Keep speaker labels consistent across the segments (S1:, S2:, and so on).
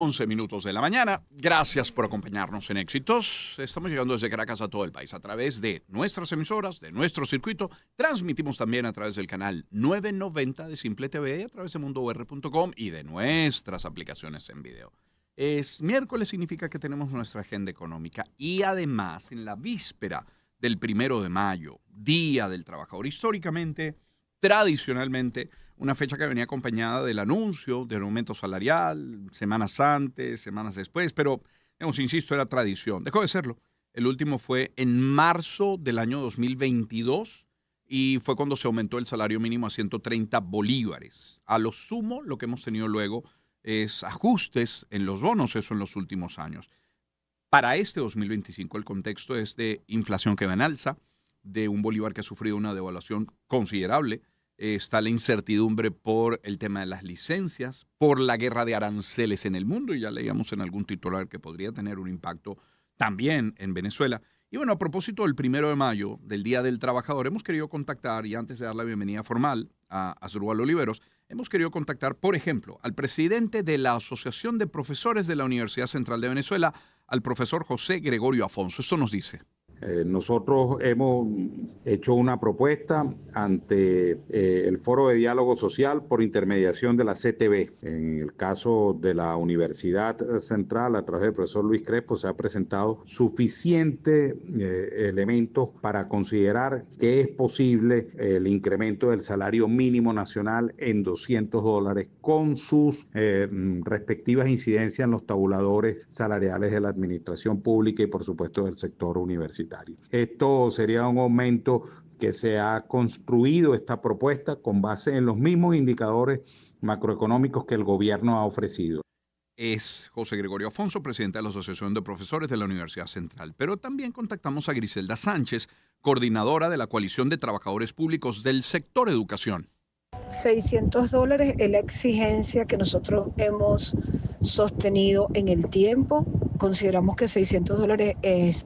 S1: 11 minutos de la mañana. Gracias por acompañarnos en Éxitos. Estamos llegando desde Caracas a todo el país a través de nuestras emisoras, de nuestro circuito. Transmitimos también a través del canal 990 de Simple TV, a través de mundour.com y de nuestras aplicaciones en video. Es miércoles, significa que tenemos nuestra agenda económica y además en la víspera del 1 de mayo, Día del Trabajador, históricamente, tradicionalmente, una fecha que venía acompañada del anuncio del aumento salarial, semanas antes, semanas después, pero, insisto, era tradición. Dejó de serlo. El último fue en marzo del año 2022 y fue cuando se aumentó el salario mínimo a 130 bolívares. A lo sumo, lo que hemos tenido luego es ajustes en los bonos, eso en los últimos años. Para este 2025 el contexto es de inflación que va en alza, de un bolívar que ha sufrido una devaluación considerable. Está la incertidumbre por el tema de las licencias, por la guerra de aranceles en el mundo, y ya leíamos en algún titular que podría tener un impacto también en Venezuela. Y bueno, a propósito del 1 de mayo, del Día del Trabajador, hemos querido contactar, y antes de dar la bienvenida formal a Asdrúbal Oliveros, hemos querido contactar, por ejemplo, al presidente de la Asociación de Profesores de la Universidad Central de Venezuela, al profesor José Gregorio Afonso. Esto nos dice.
S2: Nosotros hemos hecho una propuesta ante el Foro de Diálogo Social por intermediación de la CTV. En el caso de la Universidad Central, a través del profesor Luis Crespo, se ha presentado suficientes elementos para considerar que es posible el incremento del salario mínimo nacional en $200 con sus respectivas incidencias en los tabuladores salariales de la administración pública y, por supuesto, del sector universitario. Esto sería un aumento que se ha construido esta propuesta con base en los mismos indicadores macroeconómicos que el gobierno ha ofrecido.
S1: Es José Gregorio Afonso, presidente de la Asociación de Profesores de la Universidad Central. Pero también contactamos a Griselda Sánchez, coordinadora de la Coalición de Trabajadores Públicos del Sector Educación.
S3: $600 es la exigencia que nosotros hemos sostenido en el tiempo. Consideramos que $600 es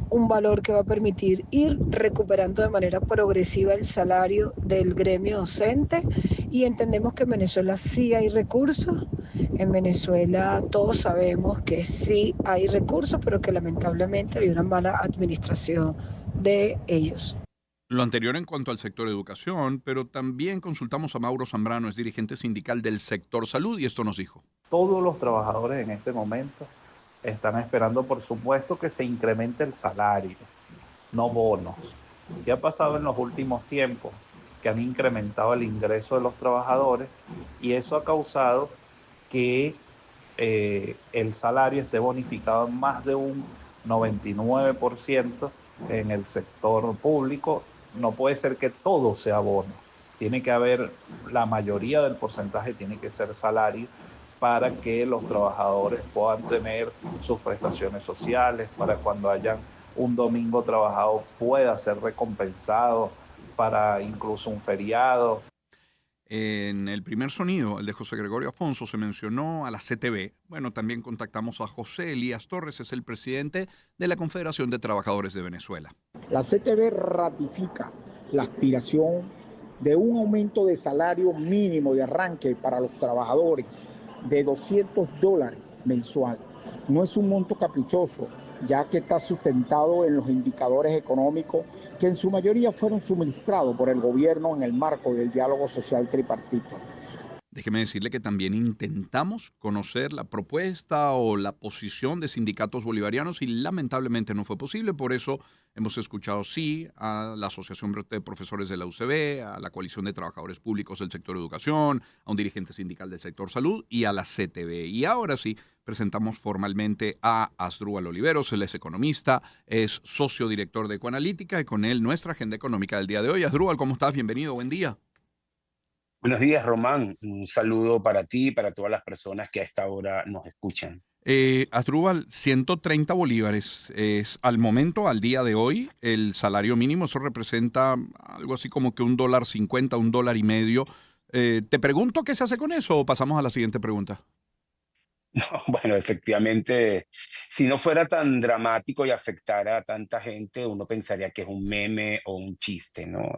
S3: un valor que va a permitir ir recuperando de manera progresiva el salario del gremio docente, y entendemos que en Venezuela sí hay recursos. En Venezuela todos sabemos que sí hay recursos, pero que lamentablemente hay una mala administración de ellos.
S1: Lo anterior en cuanto al sector educación, pero también consultamos a Mauro Zambrano, es dirigente sindical del sector salud, y esto nos dijo.
S4: Todos los trabajadores en este momento están esperando, por supuesto, que se incremente el salario, no bonos. ¿Qué ha pasado en los últimos tiempos? Que han incrementado el ingreso de los trabajadores y eso ha causado que el salario esté bonificado en más de un 99% en el sector público. No puede ser que todo sea bono. Tiene que haber, la mayoría del porcentaje tiene que ser salario, para que los trabajadores puedan tener sus prestaciones sociales, para cuando hayan un domingo trabajado pueda ser recompensado, para incluso un feriado.
S1: En el primer sonido, el de José Gregorio Afonso, se mencionó a la CTV. Bueno, también contactamos a José Elías Torres, es el presidente de la Confederación de Trabajadores de Venezuela.
S5: La CTV ratifica la aspiración de un aumento de salario mínimo de arranque para los trabajadores de $200 mensual. No es un monto caprichoso, ya que está sustentado en los indicadores económicos que en su mayoría fueron suministrados por el gobierno en el marco del diálogo social tripartito.
S1: Déjeme decirle que también intentamos conocer la propuesta o la posición de sindicatos bolivarianos y lamentablemente no fue posible. Por eso hemos escuchado sí a la Asociación de Profesores de la UCB, a la Coalición de Trabajadores Públicos del Sector Educación, a un dirigente sindical del sector salud y a la CTV. Y ahora sí presentamos formalmente a Asdrúbal Oliveros. Él es economista, es socio director de Ecoanalítica y con él nuestra agenda económica del día de hoy. Asdrúbal, ¿cómo estás? Bienvenido, buen día.
S6: Buenos días, Román. Un saludo para ti y para todas las personas que a esta hora nos escuchan.
S1: Asdrúbal, 130 bolívares es al momento, al día de hoy, el salario mínimo. Eso representa algo así como que $1.50, $1.50. Te pregunto qué se hace con eso o pasamos a la siguiente pregunta.
S6: Bueno, efectivamente, si no fuera tan dramático y afectara a tanta gente, uno pensaría que es un meme o un chiste, ¿no?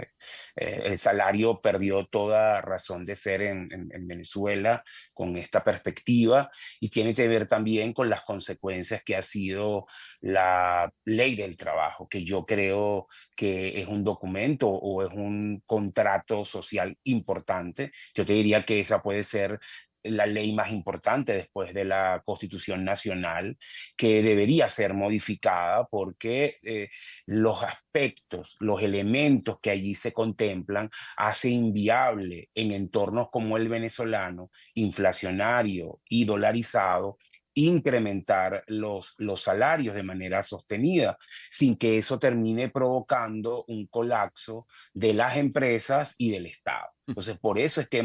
S6: El salario perdió toda razón de ser en Venezuela con esta perspectiva y tiene que ver también con las consecuencias que ha sido la ley del trabajo, que yo creo que es un documento o es un contrato social importante. Yo te diría que esa puede ser la ley más importante después de la Constitución Nacional, que debería ser modificada porque los aspectos, los elementos que allí se contemplan, hace inviable en entornos como el venezolano, inflacionario y dolarizado, incrementar los salarios de manera sostenida, sin que eso termine provocando un colapso de las empresas y del Estado. Entonces, por eso es que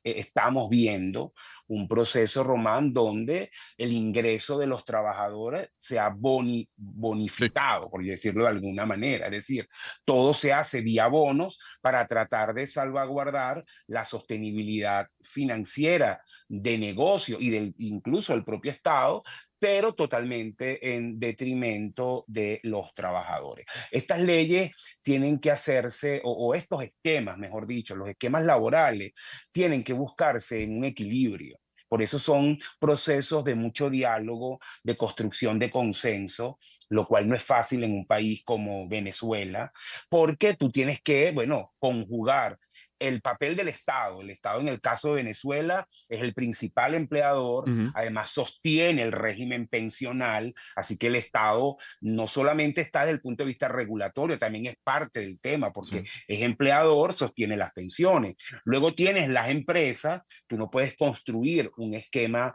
S6: estamos viendo un proceso, Román, donde el ingreso de los trabajadores se ha
S1: Sí.
S6: bonificado, por decirlo de alguna manera. Es decir, todo se hace vía bonos para tratar de salvaguardar la sostenibilidad financiera de negocio y incluso el propio Estado, pero totalmente en detrimento de los trabajadores. Estas leyes tienen que hacerse, o estos esquemas, mejor dicho, los esquemas laborales, tienen que buscarse en un equilibrio. Por eso son procesos de mucho diálogo, de construcción de consenso, lo cual no es fácil en un país como Venezuela, porque tú tienes que, bueno, conjugar el papel del Estado. El Estado en el caso de Venezuela es el principal empleador,
S1: Ujú.
S6: además sostiene el régimen pensional, así que el Estado no solamente está desde el punto de vista regulatorio, también es parte del tema,
S1: Sí.
S6: porque es empleador, sostiene las pensiones. Luego tienes las empresas, tú no puedes construir un esquema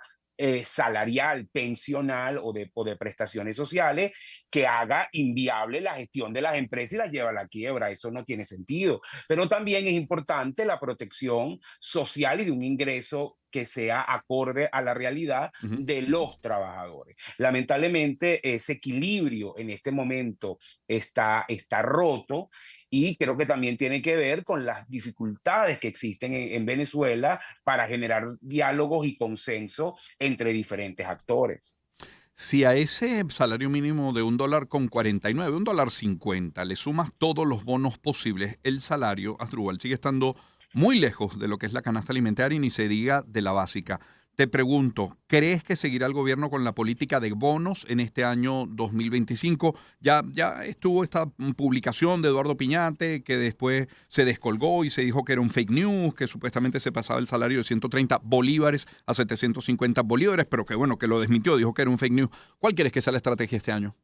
S6: salarial, pensional o de prestaciones sociales que haga inviable la gestión de las empresas y las lleva a la quiebra. Eso no tiene sentido. Pero también es importante la protección social y de un ingreso que sea acorde a la realidad
S1: Ujú.
S6: de los trabajadores. Lamentablemente, ese equilibrio en este momento está roto y creo que también tiene que ver con las dificultades que existen en Venezuela para generar diálogos y consenso entre diferentes actores.
S1: Si a ese salario mínimo de $1.49, $1.50, le sumas todos los bonos posibles, el salario, Asdrúbal, sigue estando muy lejos de lo que es la canasta alimentaria y ni se diga de la básica. Te pregunto, ¿crees que seguirá el gobierno con la política de bonos en este año 2025? Ya estuvo esta publicación de Eduardo Piñate que después se descolgó y se dijo que era un fake news, que supuestamente se pasaba el salario de 130 bolívares a 750 bolívares, pero que bueno, que lo desmintió, dijo que era un fake news. ¿Cuál quieres que sea la estrategia este año?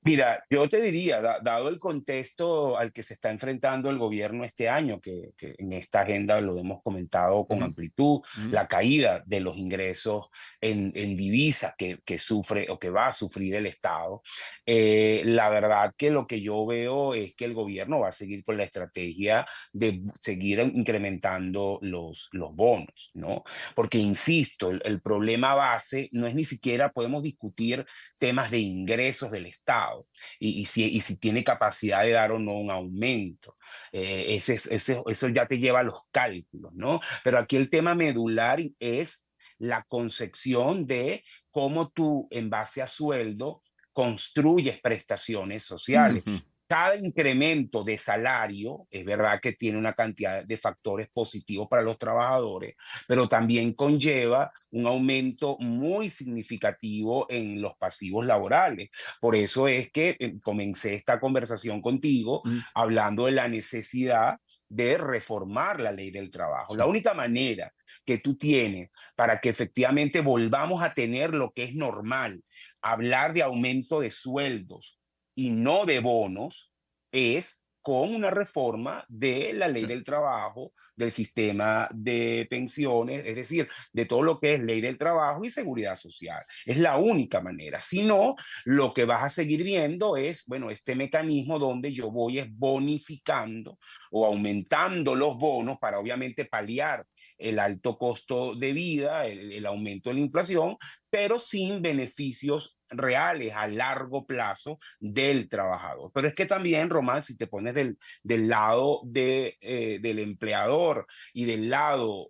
S6: Mira, yo te diría, dado el contexto al que se está enfrentando el gobierno este año, que en esta agenda lo hemos comentado con
S1: Ujú,
S6: amplitud,
S1: ujú.
S6: la caída de los ingresos en divisas que sufre o que va a sufrir el Estado, la verdad que lo que yo veo es que el gobierno va a seguir con la estrategia de seguir incrementando los bonos, ¿no? Porque, insisto, el problema base no es ni siquiera, podemos discutir temas de ingresos del Estado y si tiene capacidad de dar o no un aumento. Eso ya te lleva a los cálculos, ¿no? Pero aquí el tema medular es la concepción de cómo tú, en base a sueldo, construyes prestaciones sociales.
S1: Ujú.
S6: Cada incremento de salario es verdad que tiene una cantidad de factores positivos para los trabajadores, pero también conlleva un aumento muy significativo en los pasivos laborales. Por eso es que comencé esta conversación contigo
S1: Mm.
S6: hablando de la necesidad de reformar la ley del trabajo. La
S1: Sí.
S6: única manera que tú tienes para que efectivamente volvamos a tener lo que es normal, hablar de aumento de sueldos y no de bonos, es con una reforma de la ley
S1: Sí.
S6: del trabajo, del sistema de pensiones, es decir, de todo lo que es ley del trabajo y seguridad social. Es la única manera. Si no, lo que vas a seguir viendo es, bueno, este mecanismo donde yo voy es bonificando o aumentando los bonos para obviamente paliar el alto costo de vida, el aumento de la inflación, pero sin beneficios reales a largo plazo del trabajador. Pero es que también, Román, si te pones del lado del empleador y del lado,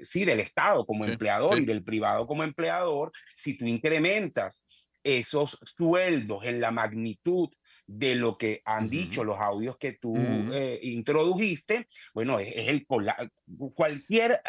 S6: sí, del Estado como
S1: Sí,
S6: empleador y
S1: sí.
S6: del privado como empleador, si tú incrementas esos sueldos en la magnitud de lo que han dicho
S1: Ujú,
S6: los audios que tú
S1: ujú.
S6: introdujiste, bueno, cualquier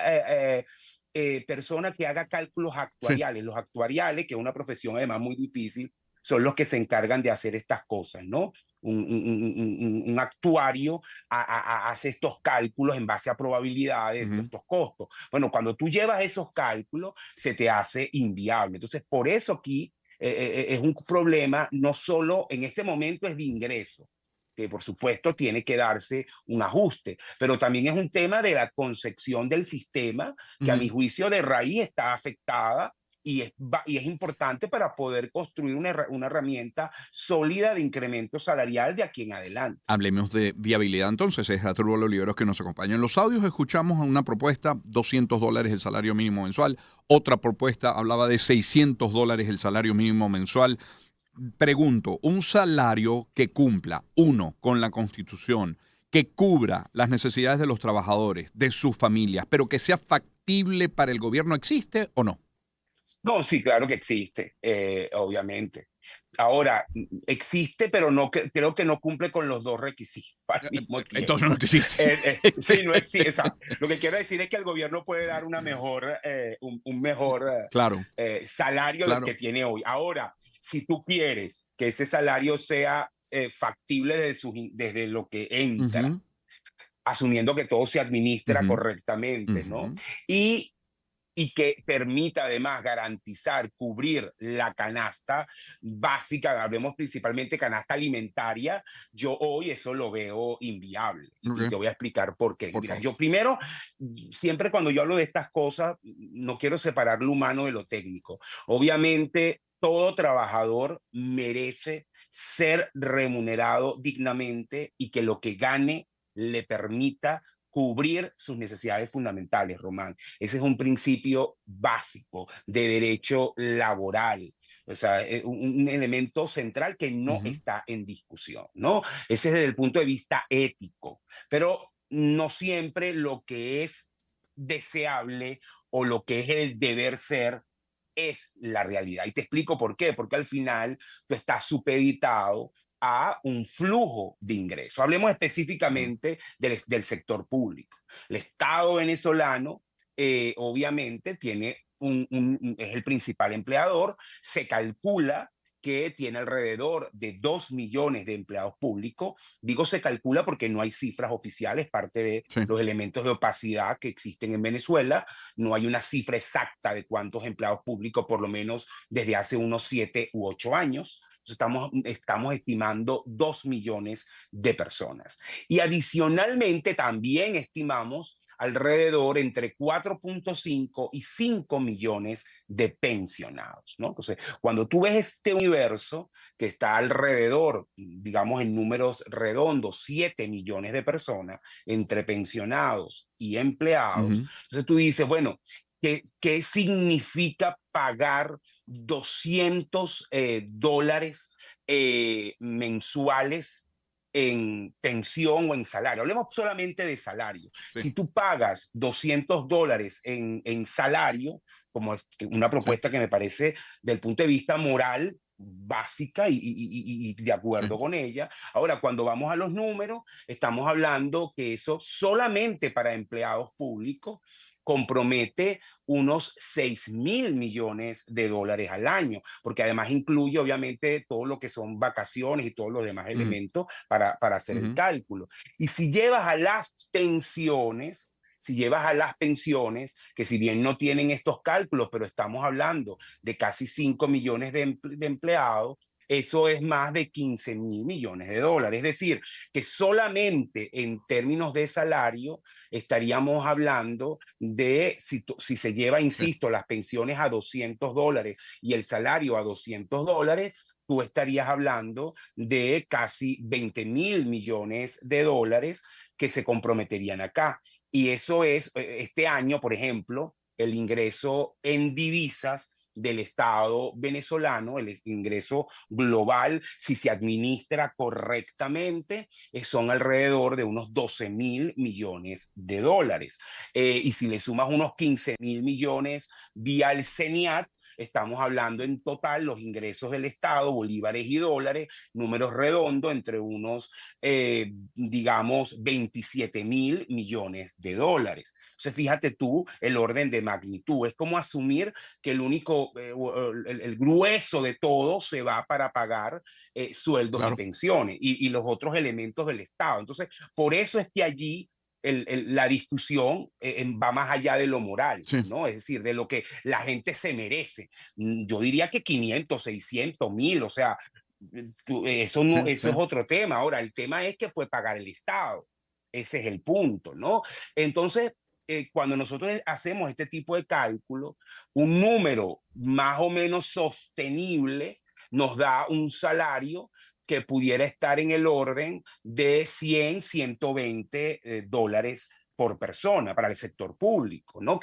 S6: persona que haga cálculos
S1: Sí.
S6: actuariales, los actuariales, que es una profesión además muy difícil, son los que se encargan de hacer estas cosas, ¿no? Un actuario hace estos cálculos en base a probabilidades de
S1: Ujú.
S6: estos costos. Bueno, cuando tú llevas esos cálculos, se te hace inviable. Entonces, por eso aquí es un problema, no solo en este momento es de ingreso, que por supuesto tiene que darse un ajuste, pero también es un tema de la concepción del sistema que a mi
S1: Ujú.
S6: juicio de raíz está afectada y es importante para poder construir una herramienta sólida de incremento salarial de aquí en adelante.
S1: Hablemos de viabilidad entonces. Es Arturo Oliveros que nos acompaña. En los audios escuchamos una propuesta, $200 el salario mínimo mensual. Otra propuesta hablaba de $600 el salario mínimo mensual. Pregunto, un salario que cumpla, uno, con la Constitución, que cubra las necesidades de los trabajadores, de sus familias, pero que sea factible para el gobierno, ¿existe o no?
S6: No, sí, claro que existe, obviamente. Ahora, existe, pero no creo que no cumple con los dos requisitos al mismo
S1: Entonces no
S6: tiempo.
S1: existe.
S6: Sí, no existe. Exacto. Lo que quiero decir es que el gobierno puede dar un mejor
S1: Claro,
S6: salario del que
S1: claro.
S6: tiene hoy. Ahora, si tú quieres que ese salario sea factible desde lo que entra,
S1: Ujú,
S6: asumiendo que todo se administra
S1: ujú,
S6: correctamente, ¿no?
S1: ujú.
S6: Y y que permita además garantizar, cubrir la canasta básica, hablemos principalmente canasta alimentaria, yo hoy eso lo veo inviable y
S1: Ok,
S6: te voy a explicar por qué.
S1: por
S6: Mira,
S1: favor.
S6: yo primero, siempre cuando yo hablo de estas cosas, no quiero separar lo humano de lo técnico. Obviamente, todo trabajador merece ser remunerado dignamente y que lo que gane le permita cubrir sus necesidades fundamentales, Román. Ese es un principio básico de derecho laboral. O sea, es un elemento central que no
S1: Ujú.
S6: está en discusión, ¿no? Ese es desde el punto de vista ético, pero no siempre lo que es deseable o lo que es el deber ser es la realidad. Y te explico por qué, porque al final tú estás supeditado a un flujo de ingresos. Hablemos
S1: Claro.
S6: específicamente del sector público. El Estado venezolano obviamente es el principal empleador, se calcula que tiene alrededor de 2 millones de empleados públicos. Digo se calcula porque no hay cifras oficiales, parte de
S1: Sí.
S6: los elementos de opacidad que existen en Venezuela. No hay una cifra exacta de cuántos empleados públicos, por lo menos desde hace unos 7 u 8 años. Estamos estimando 2 millones de personas. Y adicionalmente también estimamos alrededor entre 4.5 y 5 millones de pensionados, ¿no? Entonces, cuando tú ves este universo que está alrededor, digamos en números redondos, 7 millones de personas entre pensionados y empleados,
S1: Ujú.
S6: entonces tú dices, bueno, ¿qué significa pagar $200 mensuales en pensión o en salario? Hablemos solamente de salario.
S1: Sí,
S6: Si tú pagas $200 en salario, como es una
S1: sí,
S6: propuesta que me parece del punto de vista moral básica y de
S1: sí.
S6: acuerdo con ella. Ahora, cuando vamos a los números, estamos hablando que eso solamente para empleados públicos compromete unos 6.000 millones de dólares al año, porque además incluye obviamente todo lo que son vacaciones y todos los demás
S1: Ujú,
S6: elementos para hacer el
S1: ujú.
S6: cálculo. Y si llevas a las pensiones, que si bien no tienen estos cálculos, pero estamos hablando de casi 5 millones de empleados, eso es más de 15.000 millones de dólares. Es decir, que solamente en términos de salario estaríamos hablando de, si se lleva,
S1: Sí.
S6: insisto, las pensiones a $200 y el salario a $200, tú estarías hablando de casi 20.000 millones de dólares que se comprometerían acá. Y eso es, este año, por ejemplo, el ingreso en divisas del Estado venezolano, el ingreso global, si se administra correctamente, son alrededor de unos 12.000 millones de dólares. Y si le sumas unos 15.000 millones vía el CENIAT, estamos hablando en total los ingresos del Estado, bolívares y dólares, números redondos, entre unos, digamos, 27.000 millones de dólares. Entonces, fíjate tú el orden de magnitud. Es como asumir que el único, el grueso de todo se va para pagar sueldos y
S1: Claro.
S6: pensiones y los otros elementos del Estado. Entonces, por eso es que allí la discusión va más allá de lo moral,
S1: Sí.
S6: ¿no? Es decir, de lo que la gente se merece. Yo diría que 500, 600, 1000, o sea, eso,
S1: Sí,
S6: no, eso
S1: sí.
S6: es otro tema. Ahora, el tema es que puede pagar el Estado. Ese es el punto, ¿no? Entonces, cuando nosotros hacemos este tipo de cálculo, un número más o menos sostenible nos da un salario que pudiera estar en el orden de 100, 120 dólares por persona para el sector público, ¿no?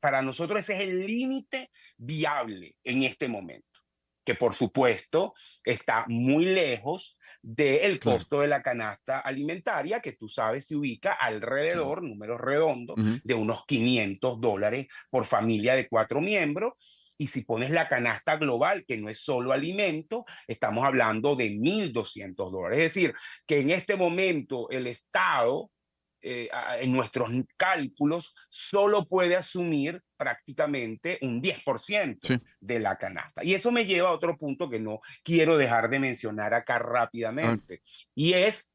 S6: Para nosotros ese es el límite viable en este momento, que por supuesto está muy lejos del
S1: Claro.
S6: costo de la canasta alimentaria, que tú sabes se ubica
S1: Sí.
S6: alrededor, números redondos,
S1: Ujú.
S6: de unos 500 dólares por familia de 4 miembros. Y si pones la canasta global, que no es solo alimento, estamos hablando de 1.200 dólares. Es decir, que en este momento el Estado, en nuestros cálculos, solo puede asumir prácticamente un 10%
S1: Sí.
S6: de la canasta. Y eso me lleva a otro punto que no quiero dejar de mencionar acá
S1: A ver.
S6: rápidamente, y es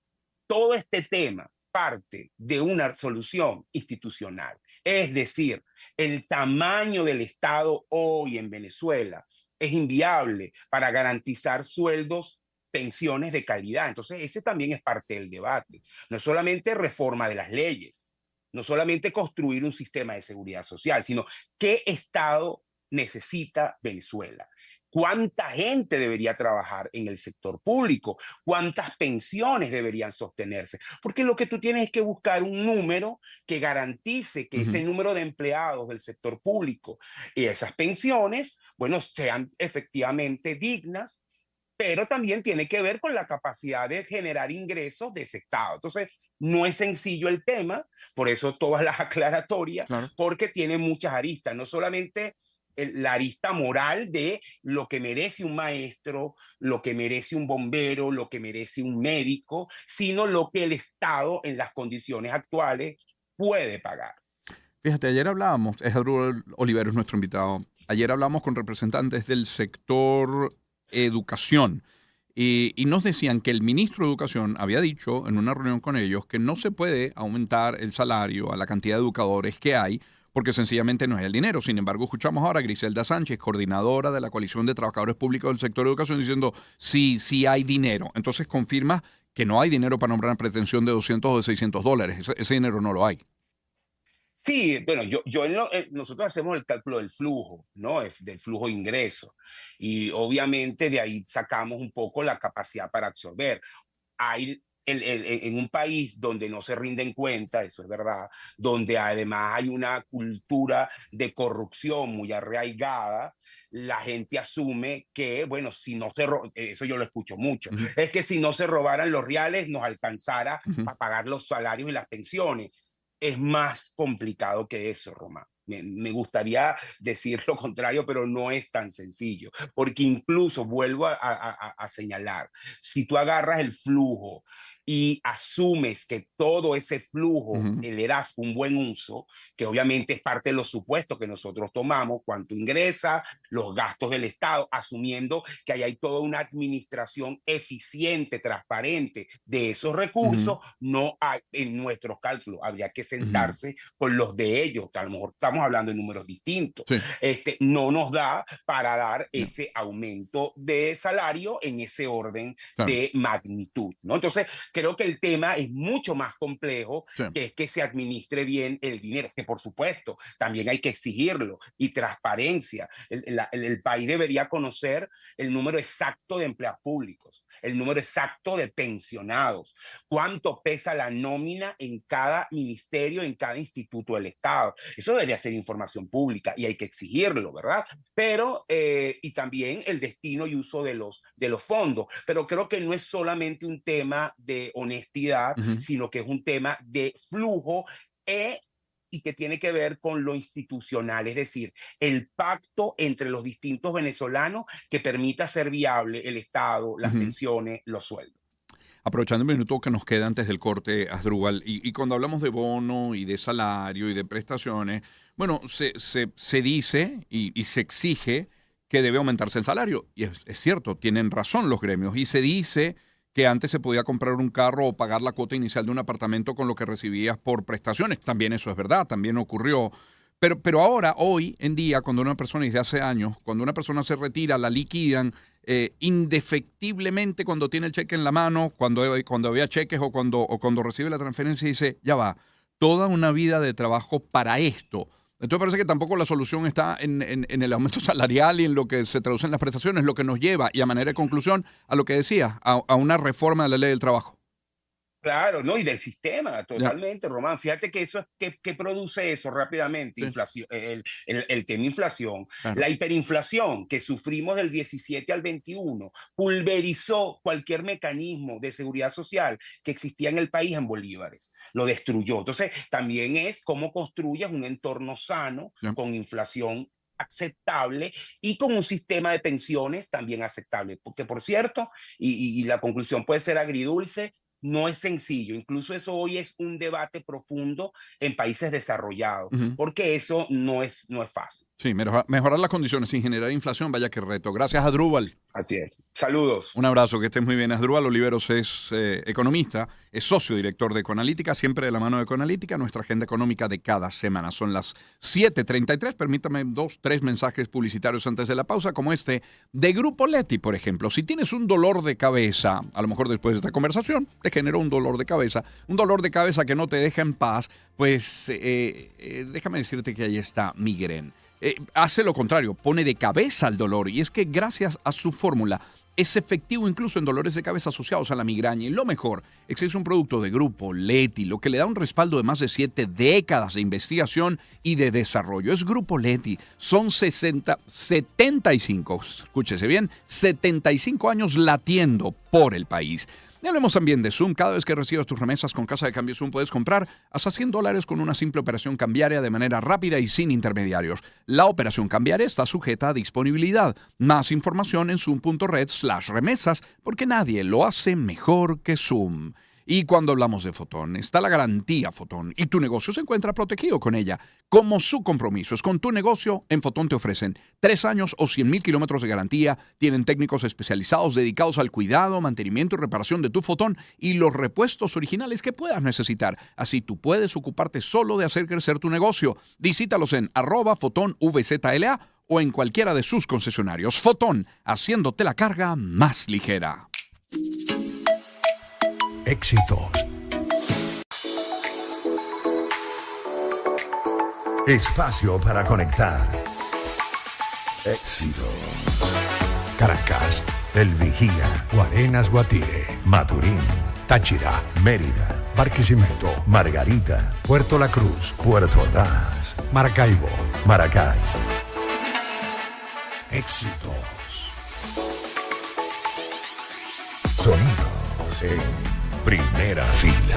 S6: todo este tema parte de una solución institucional. Es decir, el tamaño del Estado hoy en Venezuela es inviable para garantizar sueldos, pensiones de calidad. Entonces, ese también es parte del debate. No es solamente reforma de las leyes, no solamente construir un sistema de seguridad social, sino qué Estado necesita Venezuela. ¿Cuánta gente debería trabajar en el sector público? ¿Cuántas pensiones deberían sostenerse? Porque lo que tú tienes es que buscar un número que garantice que ese
S1: Ujú.
S6: número de empleados del sector público y esas pensiones, bueno, sean efectivamente dignas, pero también tiene que ver con la capacidad de generar ingresos de ese Estado. Entonces, no es sencillo el tema, por eso todas las aclaratorias,
S1: Claro.
S6: porque tiene muchas aristas, no solamente la arista moral de lo que merece un maestro, lo que merece un bombero, lo que merece un médico, sino lo que el Estado en las condiciones actuales puede pagar.
S1: Fíjate, ayer hablábamos, Edward Olivero es nuestro invitado. Ayer hablamos con representantes del sector educación y nos decían que el ministro de Educación había dicho en una reunión con ellos que no se puede aumentar el salario a la cantidad de educadores que hay porque sencillamente no hay el dinero. Sin embargo, escuchamos ahora a Griselda Sánchez, coordinadora de la Coalición de Trabajadores Públicos del Sector de Educación, diciendo sí, sí hay dinero. Entonces confirma que no hay dinero para nombrar pretensión de 200 o de 600 dólares. Ese dinero no lo hay.
S6: Sí, bueno, nosotros hacemos el cálculo del flujo, ¿no? Del flujo de ingreso. Y obviamente de ahí sacamos un poco la capacidad para absorber. Hay en un país donde no se rinden cuentas, eso es verdad, donde además hay una cultura de corrupción muy arraigada, la gente asume que, bueno, si no eso yo lo escucho mucho,
S1: Ujú.
S6: es que si no se robaran los reales nos alcanzara
S1: Ujú.
S6: a pagar los salarios y las pensiones. Es más complicado que eso, Román. Me gustaría decir lo contrario, pero no es tan sencillo, porque incluso vuelvo a señalar, si tú agarras el flujo y asumes que todo ese flujo
S1: Ujú.
S6: le das un buen uso, que obviamente es parte de los supuestos que nosotros tomamos, cuánto ingresa, los gastos del Estado, asumiendo que ahí hay toda una administración eficiente, transparente de esos
S1: Ujú.
S6: recursos, no hay en nuestros cálculos, habría que
S1: Ujú.
S6: sentarse con los de ellos, que a lo mejor estamos hablando de números distintos.
S1: Sí.
S6: No nos da para dar
S1: No.
S6: ese aumento de salario en ese orden
S1: Claro.
S6: de magnitud, ¿no? Entonces, creo que el tema es mucho más complejo,
S1: Sí.
S6: que es que se administre bien el dinero, que por supuesto también hay que exigirlo, y transparencia. El país debería conocer el número exacto de empleados públicos, el número exacto de pensionados, cuánto pesa la nómina en cada ministerio, en cada instituto del Estado. Eso debería ser información pública y hay que exigirlo, ¿verdad? Pero, y también el destino y uso de los fondos. Pero creo que no es solamente un tema de honestidad, sino que es un tema de flujo y que tiene que ver con lo institucional, es decir, el pacto entre los distintos venezolanos que permita ser viable el Estado, las pensiones, los sueldos.
S1: Aprovechando el minuto que nos queda antes del corte, Asdrúbal, y cuando hablamos de bono y de salario y de prestaciones, bueno, se dice y se exige que debe aumentarse el salario. Y es cierto, tienen razón los gremios. Y se dice que antes se podía comprar un carro o pagar la cuota inicial de un apartamento con lo que recibías por prestaciones. También eso es verdad, también ocurrió. Pero ahora, hoy en día, cuando una persona, desde hace años, cuando una persona se retira, la liquidan indefectiblemente cuando tiene el cheque en la mano, cuando había cheques o cuando recibe la transferencia, y dice, ya va, toda una vida de trabajo para esto. Entonces parece que tampoco la solución está en el aumento salarial y en lo que se traduce en las prestaciones, lo que nos lleva, y a manera de conclusión, a lo que decía, a una reforma de la ley del trabajo.
S6: Claro, no, y del sistema, totalmente, Román. Fíjate que eso es que produce eso rápidamente,
S1: Sí.
S6: inflación, el tema inflación.
S1: Claro.
S6: La hiperinflación que sufrimos del 17 al 21 pulverizó cualquier mecanismo de seguridad social que existía en el país en bolívares, lo destruyó. Entonces, también es cómo construyes un entorno sano, con inflación aceptable y con un sistema de pensiones también aceptable. Porque, por cierto, y la conclusión puede ser agridulce, no es sencillo. Incluso eso hoy es un debate profundo en países desarrollados, porque eso no es fácil.
S1: Sí, mejorar las condiciones sin generar inflación, vaya que reto. Gracias, Asdrúbal.
S6: Así es. Saludos.
S1: Un abrazo, que estés muy bien. Asdrúbal Oliveros es economista, es socio director de Econalítica, siempre de la mano de Econalítica, nuestra agenda económica de cada semana. Son las 7:33, permítame 2-3 mensajes publicitarios antes de la pausa, como este de Grupo Leti, por ejemplo. Si tienes un dolor de cabeza, a lo mejor después de esta conversación, te generó un dolor de cabeza que no te deja en paz, pues déjame decirte que ahí está Migren. Hace lo contrario, pone de cabeza al dolor, y es que gracias a su fórmula es efectivo incluso en dolores de cabeza asociados a la migraña. Y lo mejor es que es un producto de Grupo Leti, lo que le da un respaldo de más de 7 décadas de investigación y de desarrollo. Es Grupo Leti, son 75, escúchese bien, 75 años latiendo por el país. Y hablemos también de Zoom. Cada vez que recibas tus remesas con Casa de Cambio Zoom, puedes comprar hasta $100 con una simple operación cambiaria de manera rápida y sin intermediarios. La operación cambiaria está sujeta a disponibilidad. Más información en zoom.red/remesas, porque nadie lo hace mejor que Zoom. Y cuando hablamos de Fotón, está la garantía Fotón, y tu negocio se encuentra protegido con ella. Como su compromiso es con tu negocio, en Fotón te ofrecen 3 años o 100,000 kilómetros de garantía. Tienen técnicos especializados dedicados al cuidado, mantenimiento y reparación de tu Fotón y los repuestos originales que puedas necesitar. Así tú puedes ocuparte solo de hacer crecer tu negocio. Visítalos en @FotónVZLA o en cualquiera de sus concesionarios. Fotón, haciéndote la carga más ligera.
S7: Éxitos. Espacio para conectar. Éxitos. Caracas, El Vigía, Guarenas, Guatire, Maturín, Táchira, Mérida, Barquisimeto, Margarita, Puerto La Cruz, Puerto Ordaz, Maracaibo, Maracay. Éxitos. Sonidos en primera fila.